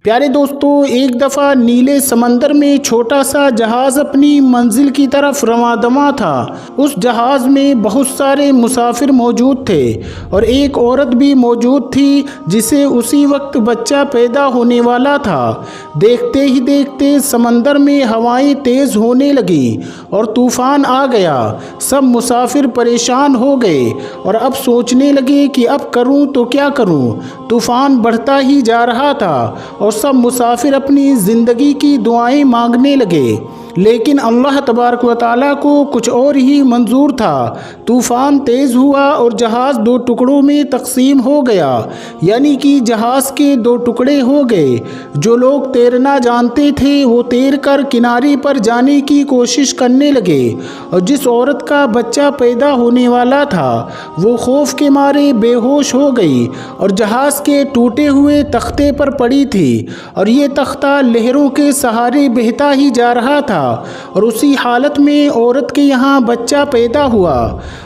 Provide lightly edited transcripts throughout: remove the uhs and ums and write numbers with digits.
پیارے دوستو، ایک دفعہ نیلے سمندر میں چھوٹا سا جہاز اپنی منزل کی طرف رواں دواں تھا۔ اس جہاز میں بہت سارے مسافر موجود تھے اور ایک عورت بھی موجود تھی جسے اسی وقت بچہ پیدا ہونے والا تھا۔ دیکھتے ہی دیکھتے سمندر میں ہوائیں تیز ہونے لگی اور طوفان آ گیا۔ سب مسافر پریشان ہو گئے اور اب سوچنے لگے کہ اب کروں تو کیا کروں۔ طوفان بڑھتا ہی جا رہا تھا اور سب مسافر اپنی زندگی کی دعائیں مانگنے لگے، لیکن اللہ تبارک و تعالیٰ کو کچھ اور ہی منظور تھا۔ طوفان تیز ہوا اور جہاز دو ٹکڑوں میں تقسیم ہو گیا، یعنی کہ جہاز کے دو ٹکڑے ہو گئے۔ جو لوگ تیرنا جانتے تھے وہ تیر کر کنارے پر جانے کی کوشش کرنے لگے، اور جس عورت کا بچہ پیدا ہونے والا تھا وہ خوف کے مارے بے ہوش ہو گئی اور جہاز کے ٹوٹے ہوئے تختے پر پڑی تھی، اور یہ تختہ لہروں کے سہارے بہتا ہی جا رہا تھا، اور اسی حالت میں عورت کے یہاں بچہ پیدا ہوا۔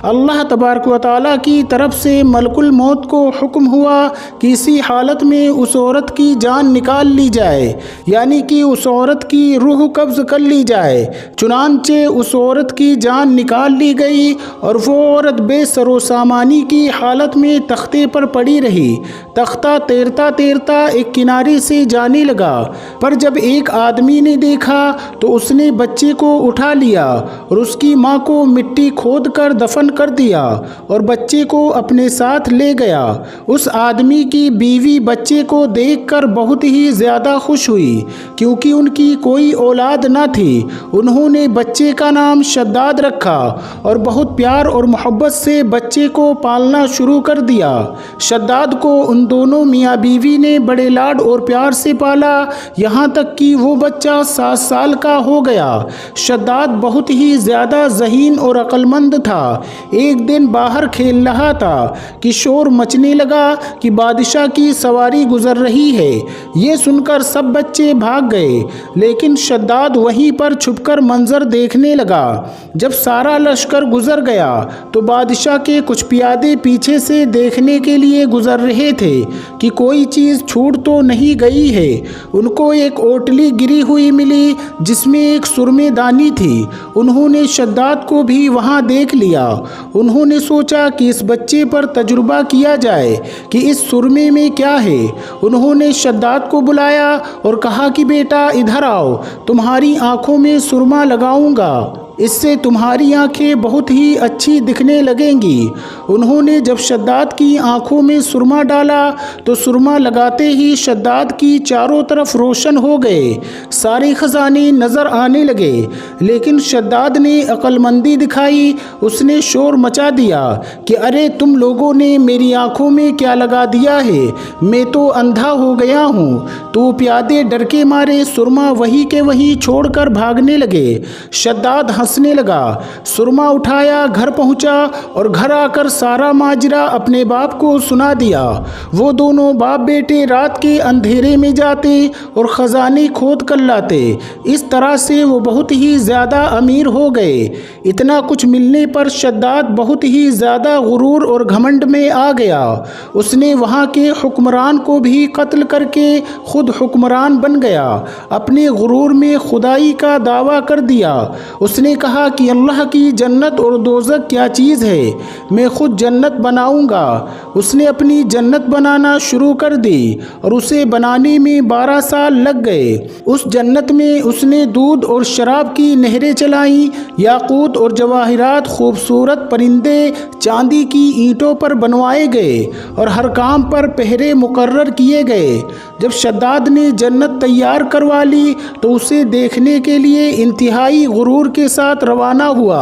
اللہ تبارک و تعالیٰ کی طرف سے ملک الموت کو حکم ہوا کہ اسی حالت میں اس عورت کی جان نکال لی جائے، یعنی کہ اس عورت کی روح قبض کر لی جائے۔ چنانچہ اس عورت کی جان نکال لی گئی اور وہ عورت بے سر و سامانی کی حالت میں تختے پر پڑی رہی۔ تختہ تیرتا تیرتا ایک کنارے سے جانے لگا، پر جب ایک آدمی نے دیکھا تو اس نے بچے کو اٹھا لیا اور اس کی ماں کو مٹی کھود کر دفن کر دیا اور بچے کو اپنے ساتھ لے گیا۔ اس آدمی کی بیوی بچے کو دیکھ کر بہت ہی زیادہ خوش ہوئی، کیونکہ ان کی کوئی اولاد نہ تھی۔ انہوں نے بچے کا نام شداد رکھا اور بہت پیار اور محبت سے بچے کو پالنا شروع کر دیا۔ شداد کو ان دونوں میاں بیوی نے بڑے لاڈ اور پیار سے پالا، یہاں تک کہ وہ بچہ 7 سال کا ہو گیا۔ شداد بہت ہی زیادہ ذہین اور عقل مند تھا۔ ایک دن باہر کھیل رہا تھا کہ شور مچنے لگا کہ بادشاہ کی سواری گزر رہی ہے۔ یہ سن کر سب بچے بھاگ گئے، لیکن شداد وہیں پر چھپ کر منظر دیکھنے لگا۔ جب سارا لشکر گزر گیا تو بادشاہ کے کچھ پیادے پیچھے سے دیکھنے کے لیے گزر رہے تھے کہ کوئی چیز چھوٹ تو نہیں گئی ہے۔ ان کو ایک اوٹلی گری ہوئی ملی جس میں ایک سرمے دانی تھی۔ انہوں نے شداد کو بھی وہاں دیکھ لیا۔ انہوں نے سوچا کہ اس بچے پر تجربہ کیا جائے کہ اس سرمے میں کیا ہے۔ انہوں نے شداد کو بلایا اور کہا کہ بیٹا ادھر آؤ، تمہاری آنکھوں میں سرما لگاؤں گا، اس سے تمہاری آنکھیں بہت ہی اچھی دکھنے لگیں گی۔ انہوں نے جب شداد کی آنکھوں میں سرما ڈالا تو سرما لگاتے ہی شداد کی چاروں طرف روشن ہو گئے، سارے خزانے نظر آنے لگے۔ لیکن شداد نے عقل مندی دکھائی، اس نے شور مچا دیا کہ ارے تم لوگوں نے میری آنکھوں میں کیا لگا دیا ہے، میں تو اندھا ہو گیا ہوں۔ تو پیادے ڈر کے مارے سرما وہی کے وہی چھوڑ کر بھاگنے لگے۔ شداد ہنسنے لگا، سرما اٹھایا، گھر پہنچا اور گھر آ کر سارا ماجرا اپنے باپ کو سنا دیا۔ وہ دونوں باپ بیٹے رات کے اندھیرے میں جاتے اور خزانے کھود کر لاتے۔ اس طرح سے وہ بہت ہی زیادہ امیر ہو گئے۔ اتنا کچھ ملنے پر شداد بہت ہی زیادہ غرور اور گھمنڈ میں آ گیا۔ اس نے وہاں کے حکمران کو بھی قتل کر کے خود حکمران بن گیا۔ اپنے غرور میں خدائی کا دعویٰ کر دیا۔ اس نے کہا کہ اللہ کی جنت اور دوزخ کیا چیز ہے، میں خود جنت بناؤں گا۔ اس نے اپنی جنت بنانا شروع کر دی اور اسے بنانے میں 12 سال لگ گئے۔ اس جنت میں اس نے دودھ اور شراب کی نہریں چلائیں، یاقوت اور جواہرات، خوبصورت پرندے چاندی کی اینٹوں پر بنوائے گئے اور ہر کام پر پہرے مقرر کیے گئے۔ جب شداد نے جنت تیار کروا لی تو اسے دیکھنے کے لیے انتہائی غرور کے ساتھ روانہ ہوا،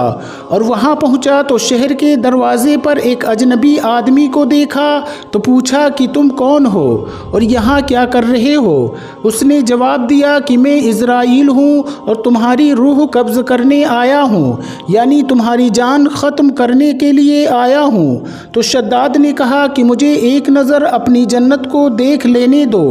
اور وہاں پہنچا تو شہر کے دروازے پر ایک اجنبی آدمی کو دیکھا تو پوچھا کہ تم کون ہو اور یہاں کیا کر رہے ہو؟ اس نے جواب دیا کہ میں عزرائیل ہوں اور تمہاری روح قبض کرنے آیا ہوں، یعنی تمہاری جان ختم کرنے کے لیے آیا ہوں۔ تو شداد نے کہا کہ مجھے ایک نظر اپنی جنت کو دیکھ لینے دو،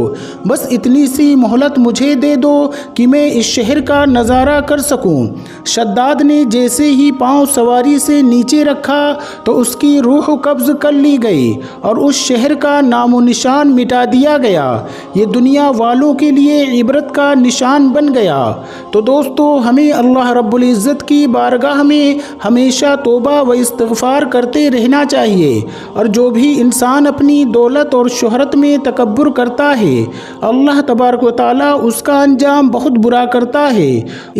بس اتنی سی مہلت مجھے دے دو کہ میں اس شہر کا نظارہ کر سکوں۔ شداد مقداد نے جیسے ہی پاؤں سواری سے نیچے رکھا تو اس کی روح قبض کر لی گئی اور اس شہر کا نام و نشان مٹا دیا گیا۔ یہ دنیا والوں کے لیے عبرت کا نشان بن گیا۔ تو دوستو، ہمیں اللہ رب العزت کی بارگاہ میں ہمیشہ توبہ و استغفار کرتے رہنا چاہیے، اور جو بھی انسان اپنی دولت اور شہرت میں تکبر کرتا ہے، اللہ تبارک و تعالیٰ اس کا انجام بہت برا کرتا ہے۔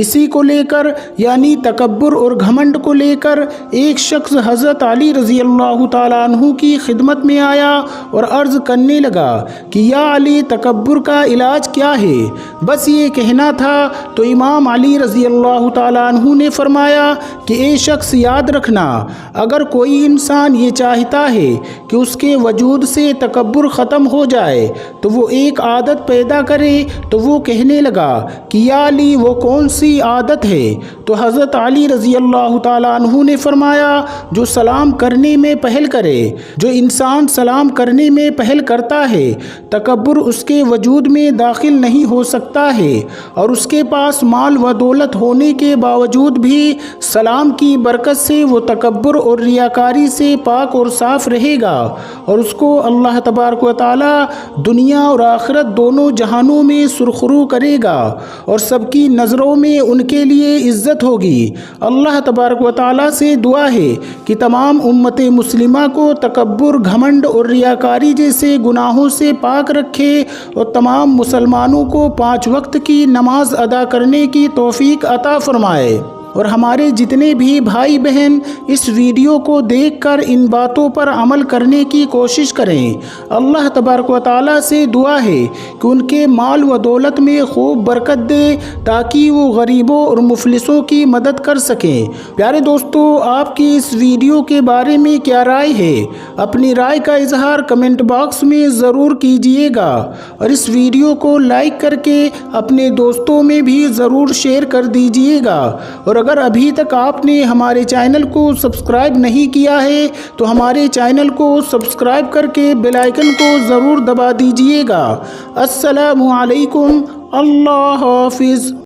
اسی کو لے کر، یعنی تکبر اور گھمنڈ کو لے کر، ایک شخص حضرت علی رضی اللہ تعالیٰ عنہ کی خدمت میں آیا اور عرض کرنے لگا کہ یا علی، تکبر کا علاج کیا ہے؟ بس یہ کہنا تھا تو امام علی رضی اللہ تعالیٰ عنہ نے فرمایا کہ اے شخص، یاد رکھنا، اگر کوئی انسان یہ چاہتا ہے کہ اس کے وجود سے تکبر ختم ہو جائے تو وہ ایک عادت پیدا کرے۔ تو وہ کہنے لگا کہ یا علی، وہ کون سی عادت ہے؟ تو حضرت علی رضی اللہ تعالیٰ عنہ نے فرمایا، جو سلام کرنے میں پہل کرے۔ جو انسان سلام کرنے میں پہل کرتا ہے، تکبر اس کے وجود میں داخل نہیں ہو سکتا ہے، اور اس کے پاس مال و دولت ہونے کے باوجود بھی سلام کی برکت سے وہ تکبر اور ریاکاری سے پاک اور صاف رہے گا، اور اس کو اللہ تبارک و تعالی دنیا اور آخرت دونوں جہانوں میں سرخرو کرے گا، اور سب کی نظروں میں ان کے لیے عزت ہوگی۔ اللہ تبارک و تعالی سے دعا ہے کہ تمام امت مسلمہ کو تکبر، گھمنڈ اور ریاکاری جیسے گناہوں سے پاک رکھے، اور تمام مسلمانوں کو 5 وقت کی نماز ادا کرنے کی توفیق عطا فرمائے۔ اور ہمارے جتنے بھی بھائی بہن اس ویڈیو کو دیکھ کر ان باتوں پر عمل کرنے کی کوشش کریں، اللہ تبارک و تعالیٰ سے دعا ہے کہ ان کے مال و دولت میں خوب برکت دے تاکہ وہ غریبوں اور مفلسوں کی مدد کر سکیں۔ پیارے دوستو، آپ کی اس ویڈیو کے بارے میں کیا رائے ہے؟ اپنی رائے کا اظہار کمنٹ باکس میں ضرور کیجیے گا، اور اس ویڈیو کو لائک کر کے اپنے دوستوں میں بھی ضرور شیئر کر دیجیے گا۔ اور اگر ابھی تک آپ نے ہمارے چینل کو سبسکرائب نہیں کیا ہے تو ہمارے چینل کو سبسکرائب کر کے بیل آئیکن کو ضرور دبا دیجیے گا۔ السلام علیکم، اللہ حافظ۔